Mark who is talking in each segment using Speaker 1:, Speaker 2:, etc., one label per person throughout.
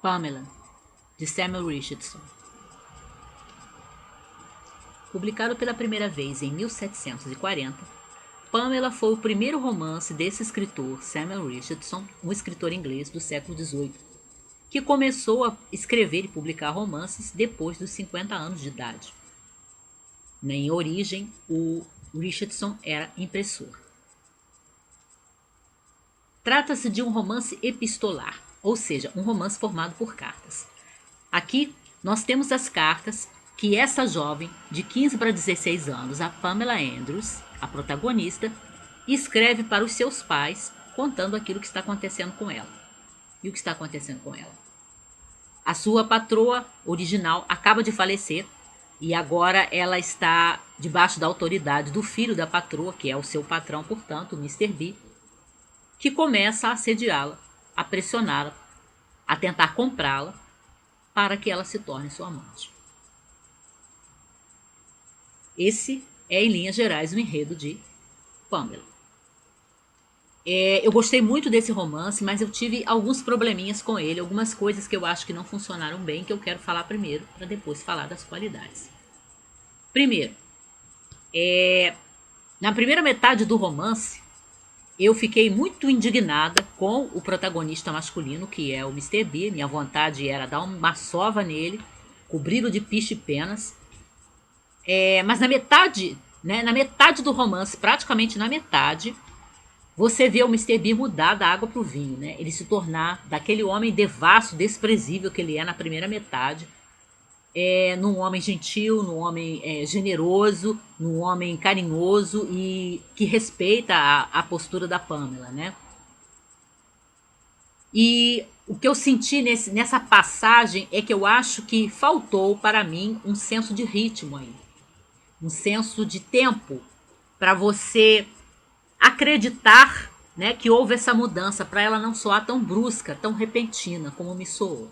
Speaker 1: Pamela, de Samuel Richardson. Publicado pela primeira vez em 1740, Pamela foi o primeiro romance desse escritor, Samuel Richardson, um escritor inglês do século XVIII, que começou a escrever e publicar romances depois dos 50 anos de idade. Em origem, o Richardson era impressor. Trata-se de um romance epistolar, ou seja, um romance formado por cartas. Aqui nós temos as cartas que essa jovem de 15 para 16 anos, a Pamela Andrews, a protagonista, escreve para os seus pais contando aquilo que está acontecendo com ela. E o que está acontecendo com ela? A sua patroa original acaba de falecer e agora ela está debaixo da autoridade do filho da patroa, que é o seu patrão, portanto, o Mr. B, que começa a assediá-la, a pressioná-la, a tentar comprá-la para que ela se torne sua amante. Esse é, em linhas gerais, o enredo de Pamela. Eu gostei muito desse romance, mas eu tive alguns probleminhas com ele, algumas coisas que eu acho que não funcionaram bem, que eu quero falar primeiro, para depois falar das qualidades. Primeiro, na primeira metade do romance, eu fiquei muito indignada com o protagonista masculino, que é o Mr. B. Minha vontade era dar uma sova nele, cobri-lo de piche e penas. Mas na metade, né, na metade do romance, praticamente na metade, você vê o Mr. B mudar da água para o vinho, né? Ele se tornar daquele homem devasso, desprezível que ele é na primeira metade, num homem gentil, num homem generoso, num homem carinhoso e que respeita a postura da Pamela, né? E o que eu senti nessa passagem é que eu acho que faltou para mim um senso de ritmo aí, um senso de tempo para você acreditar, né, que houve essa mudança, para ela não soar tão brusca, tão repentina como me soou.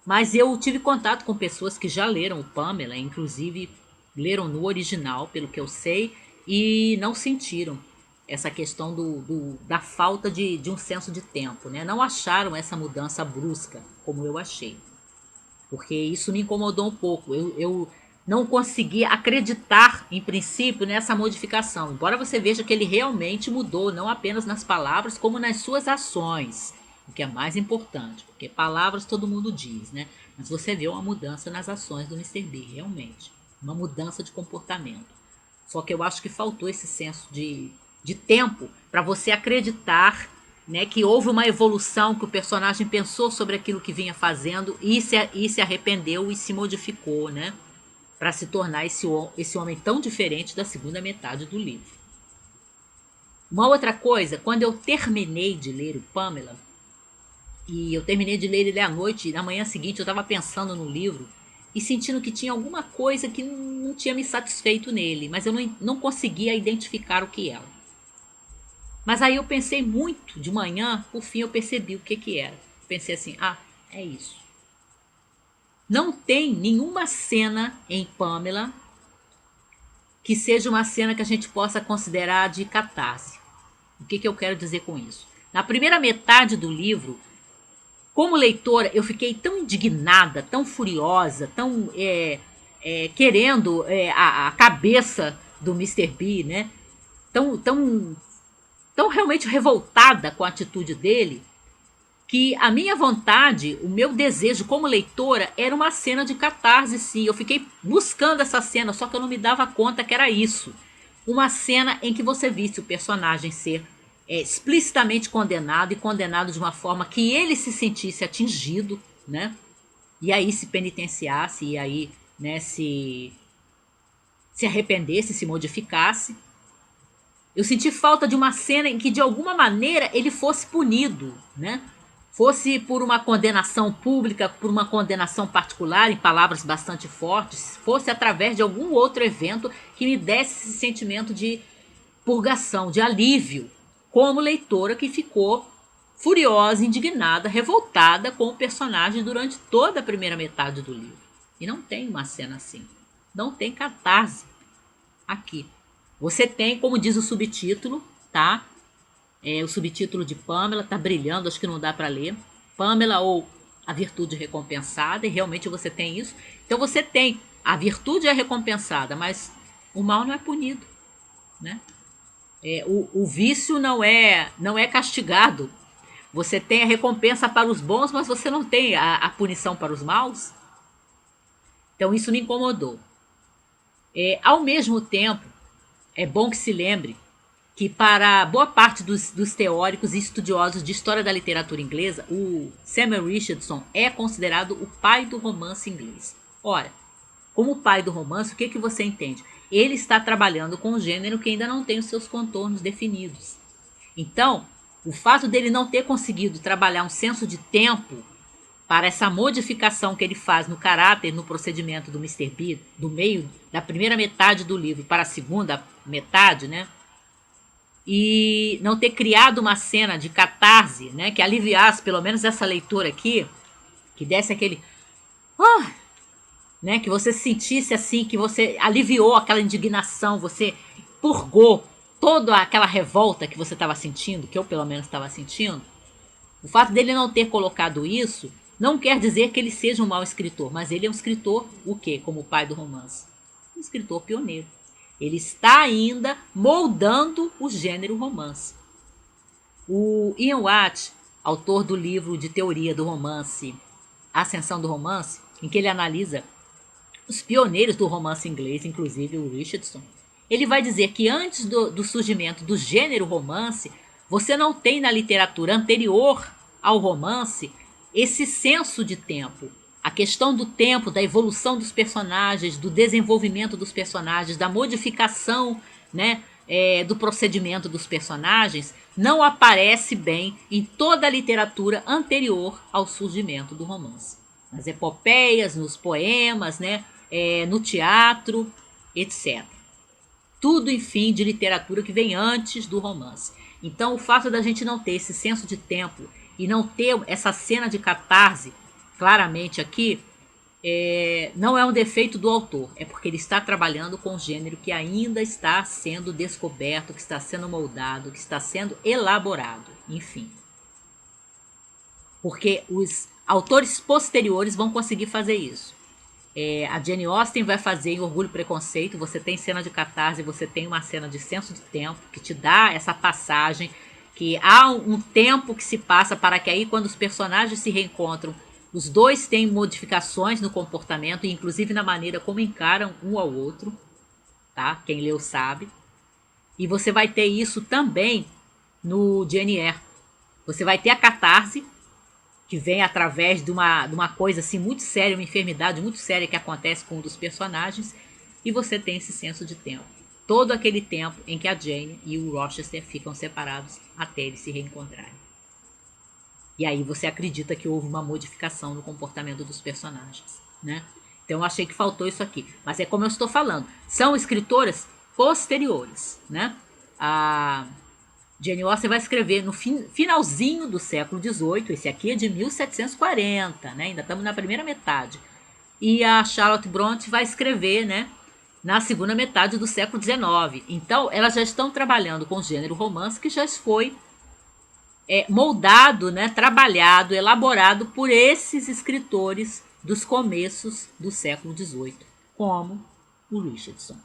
Speaker 1: Mas eu tive contato com pessoas que já leram o Pamela, inclusive leram no original, pelo que eu sei, e não sentiram essa questão da falta de um senso de tempo, né? Não acharam essa mudança brusca, como eu achei. Porque isso me incomodou um pouco. Eu não consegui acreditar, em princípio, nessa modificação. Embora você veja que ele realmente mudou, não apenas nas palavras, como nas suas ações. O que é mais importante, porque palavras todo mundo diz, né? Mas você vê uma mudança nas ações do Mr. B, realmente. Uma mudança de comportamento. Só que eu acho que faltou esse senso de tempo para você acreditar, né, que houve uma evolução, que o personagem pensou sobre aquilo que vinha fazendo e se arrependeu e se modificou, né, para se tornar esse homem tão diferente da segunda metade do livro. Uma outra coisa, quando eu terminei de ler o Pamela, e eu terminei de ler ele à noite, e na manhã seguinte eu estava pensando no livro e sentindo que tinha alguma coisa que não tinha me satisfeito nele, mas eu não conseguia identificar o que era. Mas aí eu pensei muito de manhã, por fim eu percebi o que era. Pensei assim, é isso. Não tem nenhuma cena em Pamela que seja uma cena que a gente possa considerar de catarse. O que eu quero dizer com isso? Na primeira metade do livro, como leitora, eu fiquei tão indignada, tão furiosa, tão querendo a cabeça do Mr. B, né? Tão realmente revoltada com a atitude dele, que a minha vontade, o meu desejo como leitora era uma cena de catarse, sim. Eu fiquei buscando essa cena, só que eu não me dava conta que era isso. Uma cena em que você visse o personagem ser explicitamente condenado e condenado de uma forma que ele se sentisse atingido, né? E aí se penitenciasse, e aí, né, se arrependesse, se modificasse. Eu senti falta de uma cena em que de alguma maneira ele fosse punido, né? Fosse por uma condenação pública, por uma condenação particular, em palavras bastante fortes, fosse através de algum outro evento que me desse esse sentimento de purgação, de alívio, como leitora que ficou furiosa, indignada, revoltada com o personagem durante toda a primeira metade do livro. E não tem uma cena assim. Não tem catarse aqui. Você tem, como diz o subtítulo, tá? O subtítulo de Pamela tá brilhando, acho que não dá para ler. Pamela ou a virtude recompensada, e realmente você tem isso. Então você tem, a virtude é recompensada, mas o mal não é punido, né? O vício não é castigado. Você tem a recompensa para os bons, mas você não tem a punição para os maus. Então isso me incomodou. Ao mesmo tempo, é bom que se lembre que para boa parte dos teóricos e estudiosos de história da literatura inglesa, o Samuel Richardson é considerado o pai do romance inglês. Ora, como pai do romance, o que você entende? Ele está trabalhando com um gênero que ainda não tem os seus contornos definidos. Então, o fato dele não ter conseguido trabalhar um senso de tempo para essa modificação que ele faz no caráter e no procedimento do Mr. B, do meio da primeira metade do livro para a segunda metade, né? E não ter criado uma cena de catarse, né, que aliviasse pelo menos essa leitura aqui, que desse aquele né, que você sentisse assim, que você aliviou aquela indignação, você purgou toda aquela revolta que você estava sentindo, que eu pelo menos estava sentindo. O fato dele não ter colocado isso não quer dizer que ele seja um mau escritor, mas ele é um escritor, o quê? Como o pai do romance? Um escritor pioneiro. Ele está ainda moldando o gênero romance. O Ian Watt, autor do livro de teoria do romance, Ascensão do Romance, em que ele analisa os pioneiros do romance inglês, inclusive o Richardson, ele vai dizer que antes do surgimento do gênero romance, você não tem na literatura anterior ao romance esse senso de tempo. A questão do tempo, da evolução dos personagens, do desenvolvimento dos personagens, da modificação, né, do procedimento dos personagens, não aparece bem em toda a literatura anterior ao surgimento do romance. Nas epopeias, nos poemas, né, no teatro, etc. Tudo, enfim, de literatura que vem antes do romance. Então, o fato da gente não ter esse senso de tempo e não ter essa cena de catarse claramente aqui, não é um defeito do autor, é porque ele está trabalhando com um gênero que ainda está sendo descoberto, que está sendo moldado, que está sendo elaborado, enfim. Porque os autores posteriores vão conseguir fazer isso. A Jane Austen vai fazer em Orgulho e Preconceito, você tem cena de catarse, você tem uma cena de senso de tempo, que te dá essa passagem, que há um tempo que se passa para que aí quando os personagens se reencontram, os dois têm modificações no comportamento, inclusive na maneira como encaram um ao outro, tá? Quem leu sabe. E você vai ter isso também no Jane Eyre. Você vai ter a catarse, que vem através de uma coisa assim muito séria, uma enfermidade muito séria que acontece com um dos personagens, e você tem esse senso de tempo. Todo aquele tempo em que a Jane e o Rochester ficam separados até eles se reencontrarem. E aí você acredita que houve uma modificação no comportamento dos personagens, né? Então eu achei que faltou isso aqui. Mas é como eu estou falando, são escritoras posteriores, né? A Jane Austen vai escrever no finalzinho do século XVIII, esse aqui é de 1740, né? Ainda estamos na primeira metade. E a Charlotte Brontë vai escrever, né, na segunda metade do século XIX. Então, elas já estão trabalhando com o gênero romance que já foi moldado, né, trabalhado, elaborado por esses escritores dos começos do século XVIII, como o Richardson.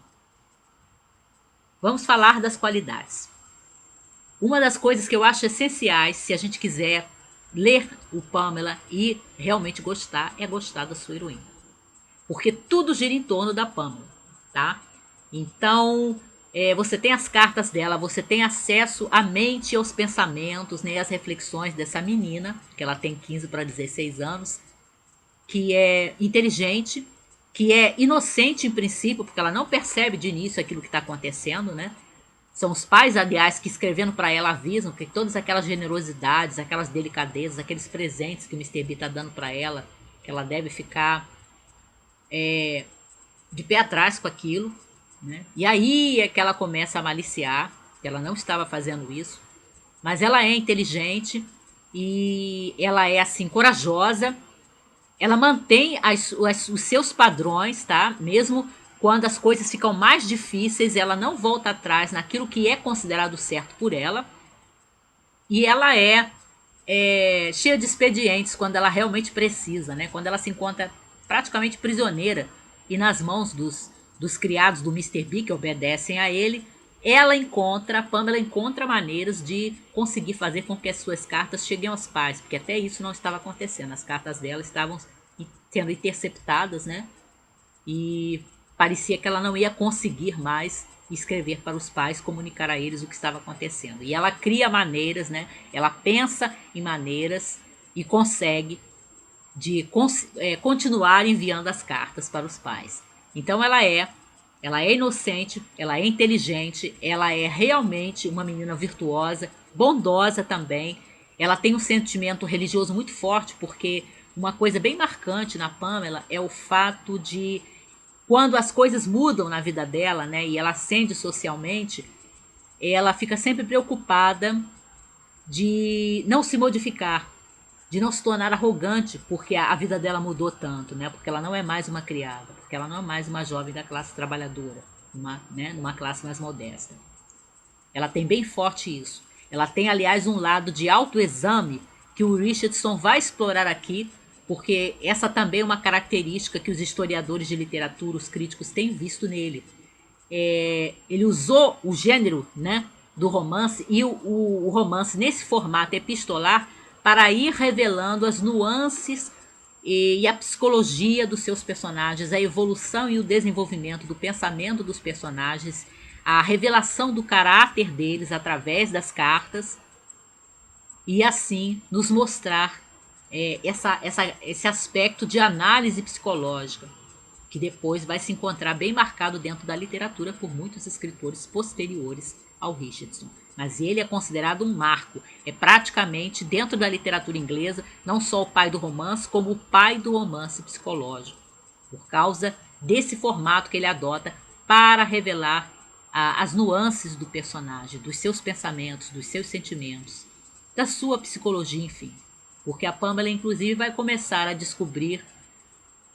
Speaker 1: Vamos falar das qualidades. Uma das coisas que eu acho essenciais, se a gente quiser ler o Pamela e realmente gostar, é gostar da sua heroína. Porque tudo gira em torno da Pamela, tá? Então, você tem as cartas dela, você tem acesso à mente e aos pensamentos, né, às reflexões dessa menina, que ela tem 15 para 16 anos, que é inteligente, que é inocente em princípio, porque ela não percebe de início aquilo que está acontecendo, né? São os pais, aliás, que escrevendo para ela avisam que todas aquelas generosidades, aquelas delicadezas, aqueles presentes que o Mr. B está dando para ela, que ela deve ficar de pé atrás com aquilo, né? E aí é que ela começa a maliciar, que ela não estava fazendo isso, mas ela é inteligente e ela é assim corajosa, ela mantém os seus padrões, tá? Mesmo quando as coisas ficam mais difíceis, ela não volta atrás naquilo que é considerado certo por ela. E ela é cheia de expedientes quando ela realmente precisa, né? Quando ela se encontra praticamente prisioneira e nas mãos dos criados do Mister B, que obedecem a ele, a Pamela encontra maneiras de conseguir fazer com que as suas cartas cheguem aos pais, porque até isso não estava acontecendo. As cartas dela estavam sendo interceptadas, né? E parecia que ela não ia conseguir mais escrever para os pais, comunicar a eles o que estava acontecendo. E ela cria maneiras, né? Ela pensa em maneiras e consegue continuar enviando as cartas para os pais. Então ela é inocente, ela é inteligente, ela é realmente uma menina virtuosa, bondosa também. Ela tem um sentimento religioso muito forte, porque uma coisa bem marcante na Pamela é o fato de quando as coisas mudam na vida dela, né, e ela ascende socialmente, ela fica sempre preocupada de não se modificar, de não se tornar arrogante, porque a vida dela mudou tanto, né? Porque ela não é mais uma criada, porque ela não é mais uma jovem da classe trabalhadora, numa classe mais modesta. Ela tem bem forte isso. Ela tem, aliás, um lado de autoexame que o Richardson vai explorar aqui, porque essa também é uma característica que os historiadores de literatura, os críticos, têm visto nele. Ele usou o gênero, né, do romance e o romance nesse formato epistolar para ir revelando as nuances e a psicologia dos seus personagens, a evolução e o desenvolvimento do pensamento dos personagens, a revelação do caráter deles através das cartas e assim nos mostrar esse aspecto de análise psicológica que depois vai se encontrar bem marcado dentro da literatura por muitos escritores posteriores ao Richardson. Mas ele é considerado um marco, é praticamente dentro da literatura inglesa não só o pai do romance, como o pai do romance psicológico, por causa desse formato que ele adota para revelar as nuances do personagem, dos seus pensamentos, dos seus sentimentos, da sua psicologia, enfim. Porque a Pamela, inclusive, vai começar a descobrir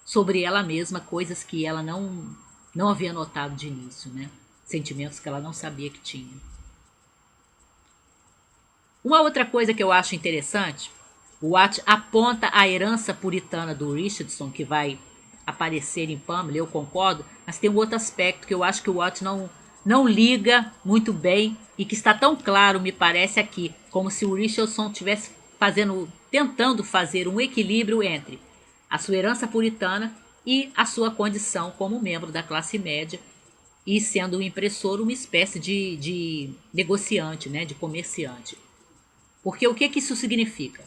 Speaker 1: sobre ela mesma coisas que ela não havia notado de início, né? Sentimentos que ela não sabia que tinha. Uma outra coisa que eu acho interessante, o Watt aponta a herança puritana do Richardson, que vai aparecer em Pamela, eu concordo, mas tem um outro aspecto que eu acho que o Watt não liga muito bem e que está tão claro, me parece aqui, como se o Richardson estivesse tentando fazer um equilíbrio entre a sua herança puritana e a sua condição como membro da classe média e sendo um impressor uma espécie de negociante, né, de comerciante. Porque o que isso significa?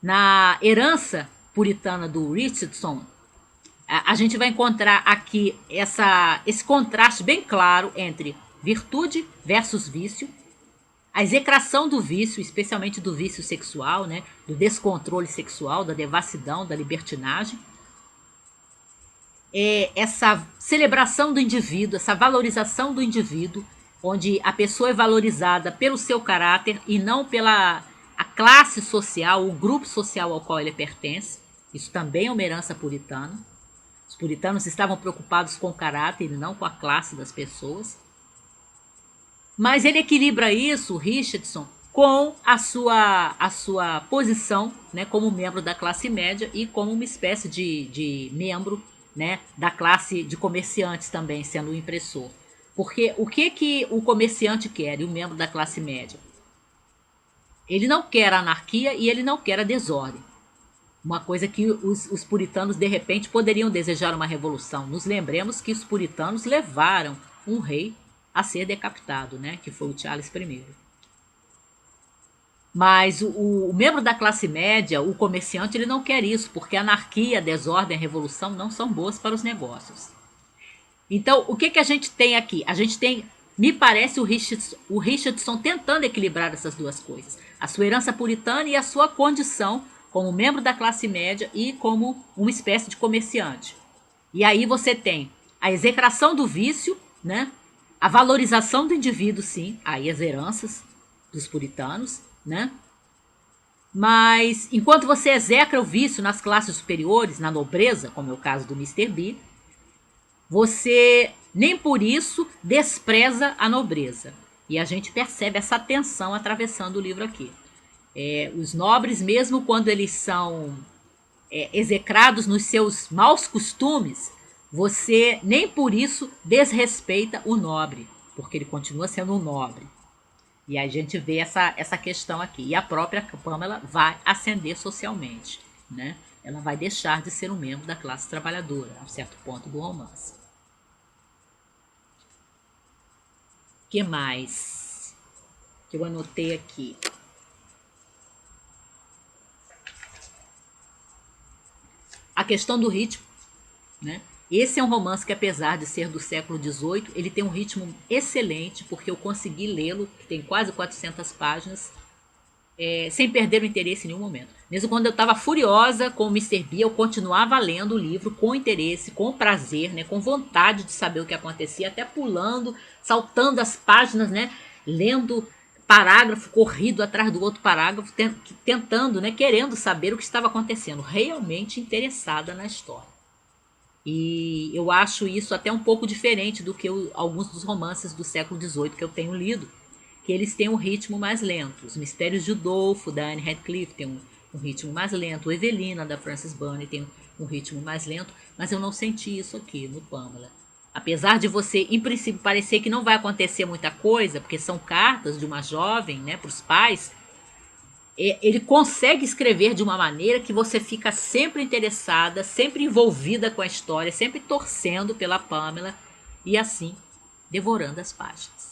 Speaker 1: Na herança puritana do Richardson, a gente vai encontrar aqui esse contraste bem claro entre virtude versus vício, a execração do vício, especialmente do vício sexual, né, do descontrole sexual, da devassidão, da libertinagem, essa celebração do indivíduo, essa valorização do indivíduo, onde a pessoa é valorizada pelo seu caráter e não pela a classe social, o grupo social ao qual ele pertence. Isso também é uma herança puritana. Os puritanos estavam preocupados com o caráter e não com a classe das pessoas. Mas ele equilibra isso, Richardson, com a sua posição, né, como membro da classe média e como uma espécie de membro, né, da classe de comerciantes também, sendo um impressor. Porque o que o comerciante quer e o membro da classe média? Ele não quer a anarquia e ele não quer a desordem. Uma coisa que os puritanos, de repente, poderiam desejar uma revolução. Nos lembremos que os puritanos levaram um rei a ser decapitado, né? Que foi o Charles I. Mas o membro da classe média, o comerciante, ele não quer isso, porque a anarquia, a desordem, a revolução não são boas para os negócios. Então, o que a gente tem aqui? A gente tem, me parece, o Richardson tentando equilibrar essas duas coisas. A sua herança puritana e a sua condição como membro da classe média e como uma espécie de comerciante. E aí você tem a execração do vício, né? A valorização do indivíduo, sim, aí as heranças dos puritanos, né? Mas enquanto você execra o vício nas classes superiores, na nobreza, como é o caso do Mister B, você nem por isso despreza a nobreza. E a gente percebe essa tensão atravessando o livro aqui. Os nobres, mesmo quando eles são execrados nos seus maus costumes, você nem por isso desrespeita o nobre, porque ele continua sendo um nobre. E a gente vê essa questão aqui. E a própria Pamela vai ascender socialmente, né? Ela vai deixar de ser um membro da classe trabalhadora, a um certo ponto do romance. O que mais que eu anotei aqui? A questão do ritmo, né? Esse é um romance que, apesar de ser do século XVIII, ele tem um ritmo excelente, porque eu consegui lê-lo, que tem quase 400 páginas, sem perder o interesse em nenhum momento. Mesmo quando eu estava furiosa com o Mister B, eu continuava lendo o livro com interesse, com prazer, né, com vontade de saber o que acontecia, até pulando, saltando as páginas, né, lendo parágrafo corrido atrás do outro parágrafo, tentando, né, querendo saber o que estava acontecendo, realmente interessada na história. E eu acho isso até um pouco diferente do que alguns dos romances do século XVIII que eu tenho lido, que eles têm um ritmo mais lento. Os Mistérios de Udolpho, da Anne Radcliffe, tem um ritmo mais lento. O Evelina, da Frances Burney, tem um ritmo mais lento. Mas eu não senti isso aqui no Pamela. Apesar de você, em princípio, parecer que não vai acontecer muita coisa, porque são cartas de uma jovem, né, para os pais, ele consegue escrever de uma maneira que você fica sempre interessada, sempre envolvida com a história, sempre torcendo pela Pamela e assim devorando as páginas.